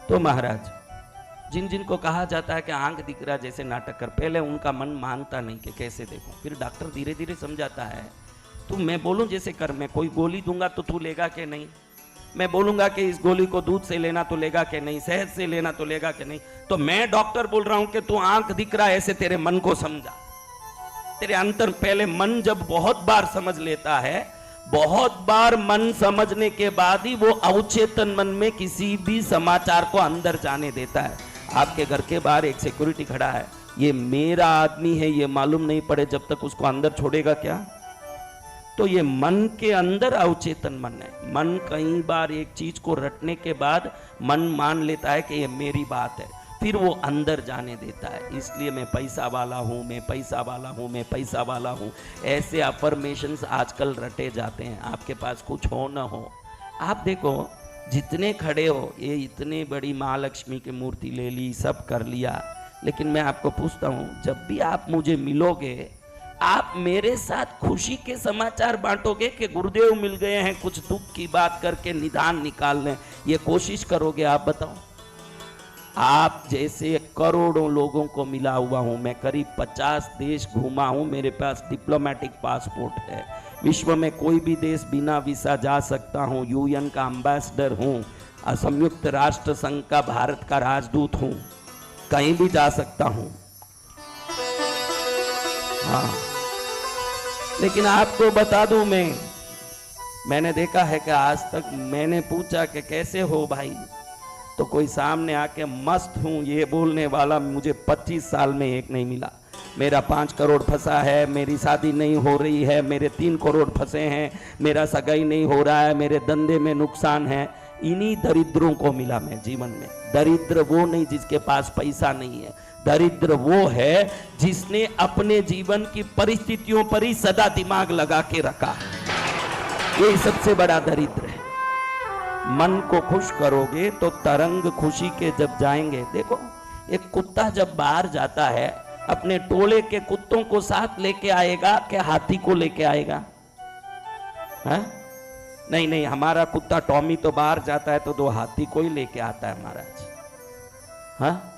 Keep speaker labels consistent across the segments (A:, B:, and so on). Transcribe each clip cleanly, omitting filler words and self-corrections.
A: तो महाराज, जिन जिन को कहा जाता है कि आंख दिख रहा जैसे नाटक कर, पहले उनका मन मानता नहीं कि कैसे देखूं, फिर डॉक्टर धीरे धीरे समझाता है, तू मैं बोलूं जैसे कर, मैं कोई गोली दूंगा तो तू लेगा कि नहीं, मैं बोलूंगा कि इस गोली को दूध से लेना तो लेगा कि नहीं, शहद से लेना तो लेगा कि नहीं, तो मैं डॉक्टर बोल रहा हूं कि तू आंख दिख रहा है ऐसे तेरे मन को समझा। तेरे अंतर, पहले मन जब बहुत बार समझ लेता है, बहुत बार मन समझने के बाद ही वो अवचेतन मन में किसी भी समाचार को अंदर जाने देता है। आपके घर के बाहर एक सिक्योरिटी खड़ा है, ये मेरा आदमी है ये मालूम नहीं पड़े जब तक उसको अंदर छोड़ेगा क्या? तो ये मन के अंदर अवचेतन मन है। मन कई बार एक चीज को रटने के बाद मन मान लेता है कि ये मेरी बात है, फिर वो अंदर जाने देता है। इसलिए मैं पैसा वाला हूँ, मैं पैसा वाला हूँ, मैं पैसा वाला हूँ, ऐसे अफर्मेशंस आजकल रटे जाते हैं। आपके पास कुछ हो न हो, आप देखो जितने खड़े हो, ये इतनी बड़ी महालक्ष्मी की मूर्ति ले ली, सब कर लिया, लेकिन मैं आपको पूछता हूँ, जब भी आप मुझे मिलोगे, आप मेरे साथ खुशी के समाचार बांटोगे कि गुरुदेव मिल गए हैं, कुछ दुख की बात करके निदान निकाल लें, ये कोशिश करोगे? आप बताओ। आप जैसे करोड़ों लोगों को मिला हुआ हूं मैं, करीब 50 देश घूमा हूं, मेरे पास डिप्लोमेटिक पासपोर्ट है, विश्व में कोई भी देश बिना वीसा जा सकता हूं, यूएन का एम्बेसडर हूं, संयुक्त राष्ट्र संघ का भारत का राजदूत हूं, कहीं भी जा सकता हूं। हाँ, लेकिन आपको बता दूं, मैंने देखा है कि आज तक मैंने पूछा कि कैसे हो भाई, तो कोई सामने आके मस्त हूं ये बोलने वाला मुझे 25 साल में एक नहीं मिला। मेरा 5 करोड़ फंसा है, मेरी शादी नहीं हो रही है, मेरे 3 करोड़ फंसे हैं, मेरा सगाई नहीं हो रहा है, मेरे धंधे में नुकसान है, इन्हीं दरिद्रों को मिला मैं जीवन में। दरिद्र वो नहीं जिसके पास पैसा नहीं है, दरिद्र वो है जिसने अपने जीवन की परिस्थितियों पर ही सदा दिमाग लगा के रखा। यही सबसे बड़ा दरिद्र है। मन को खुश करोगे तो तरंग खुशी के जब जाएंगे। देखो, एक कुत्ता जब बाहर जाता है, अपने टोले के कुत्तों को साथ लेके आएगा कि हाथी को लेके आएगा? है? नहीं नहीं, हमारा कुत्ता टॉमी तो बाहर जाता है तो 2 हाथी को ही लेके आता है महाराज। हाँ,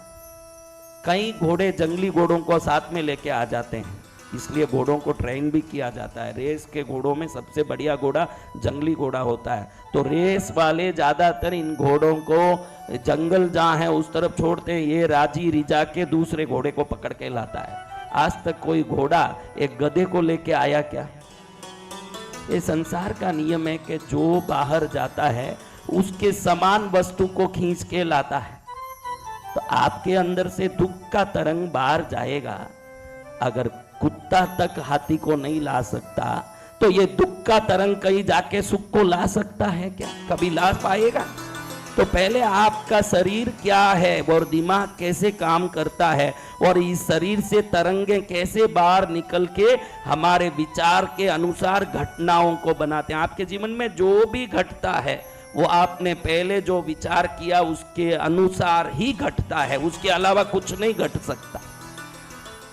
A: कई घोड़े जंगली घोड़ों को साथ में लेके आ जाते हैं, इसलिए घोड़ों को ट्रेन भी किया जाता है। रेस के घोड़ों में सबसे बढ़िया घोड़ा जंगली घोड़ा होता है, तो रेस वाले ज्यादातर इन घोड़ों को जंगल जहाँ है उस तरफ छोड़ते हैं, ये राजी रिजा के दूसरे घोड़े को पकड़ के लाता है। आज तक कोई घोड़ा एक गधे को लेके आया क्या? ये संसार का नियम है कि जो बाहर जाता है उसके समान वस्तु को खींच के लाता है। तो आपके अंदर से दुख का तरंग बाहर जाएगा। अगर कुत्ता तक हाथी को नहीं ला सकता, तो ये दुख का तरंग कहीं जाके सुख को ला सकता है क्या? कभी ला पाएगा? तो पहले आपका शरीर क्या है और दिमाग कैसे काम करता है, और इस शरीर से तरंगे कैसे बाहर निकल के हमारे विचार के अनुसार घटनाओं को बनाते हैं। आपके जीवन में जो भी घटता है वो आपने पहले जो विचार किया उसके अनुसार ही घटता है, उसके अलावा कुछ नहीं घट सकता।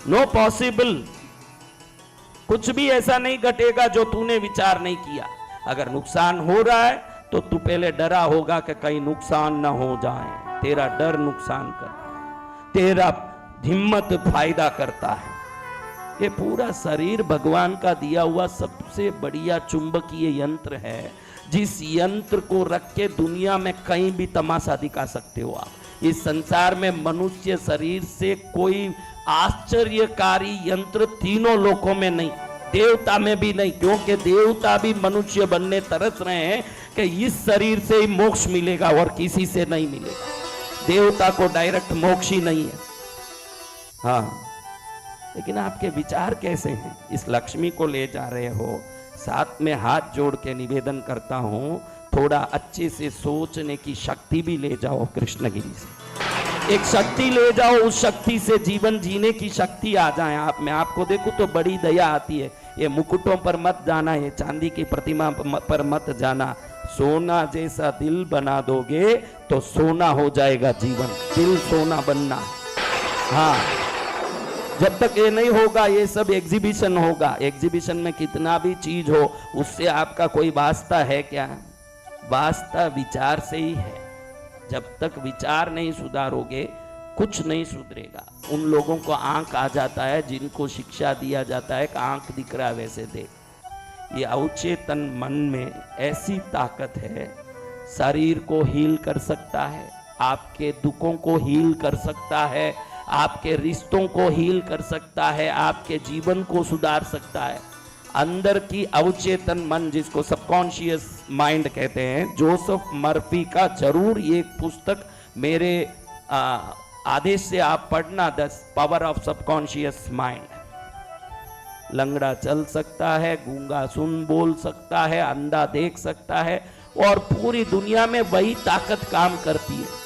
A: नो पॉसिबल, कुछ भी ऐसा नहीं घटेगा जो तूने विचार नहीं किया। अगर नुकसान हो रहा है तो तू पहले डरा होगा कि कहीं नुकसान ना हो जाए। तेरा डर नुकसान कर, तेरा हिम्मत फायदा करता है। ये पूरा शरीर भगवान का दिया हुआ सबसे बढ़िया चुंबकीय यंत्र है, जिस यंत्र को रख के दुनिया में कहीं भी तमाशा दिखा सकते हो आप। इस संसार में मनुष्य शरीर से कोई आश्चर्यकारी यंत्र तीनों लोकों में नहीं, देवता में भी नहीं, क्योंकि देवता भी मनुष्य बनने तरस रहे हैं कि इस शरीर से ही मोक्ष मिलेगा और किसी से नहीं मिलेगा। देवता को डायरेक्ट मोक्ष ही नहीं है। हाँ, लेकिन आपके विचार कैसे हैं? इस लक्ष्मी को ले जा रहे हो, साथ में हाथ जोड़ के निवेदन करता हूं, थोड़ा अच्छे से सोचने की शक्ति भी ले जाओ कृष्णगिरी से। एक शक्ति ले जाओ, उस शक्ति से जीवन जीने की शक्ति आ जाए आप में। आपको देखो तो बड़ी दया आती है। ये मुकुटों पर मत जाना, ये चांदी की प्रतिमा पर मत जाना। सोना जैसा दिल बना दोगे तो सोना हो जाएगा जीवन। दिल सोना बनना। हाँ, जब तक ये नहीं होगा ये सब एग्जीबिशन होगा। एग्जीबिशन में कितना भी चीज हो, उससे आपका कोई वास्ता है क्या? वास्ता विचार से ही है। जब तक विचार नहीं सुधारोगे कुछ नहीं सुधरेगा। उन लोगों को आंख आ जाता है जिनको शिक्षा दिया जाता है कि आंख दिख रहा है वैसे देख। ये अवचेतन मन में ऐसी ताकत है, शरीर को हील कर सकता है, आपके दुखों को हील कर सकता है, आपके रिश्तों को हील कर सकता है, आपके जीवन को सुधार सकता है। अंदर की अवचेतन मन, जिसको सबकॉन्शियस माइंड कहते हैं, जोसेफ मर्फी का जरूर ये पुस्तक मेरे आदेश से आप पढ़ना, the power of subconscious mind. लंगड़ा चल सकता है, गूंगा सुन बोल सकता है, अंधा देख सकता है, और पूरी दुनिया में वही ताकत काम करती है।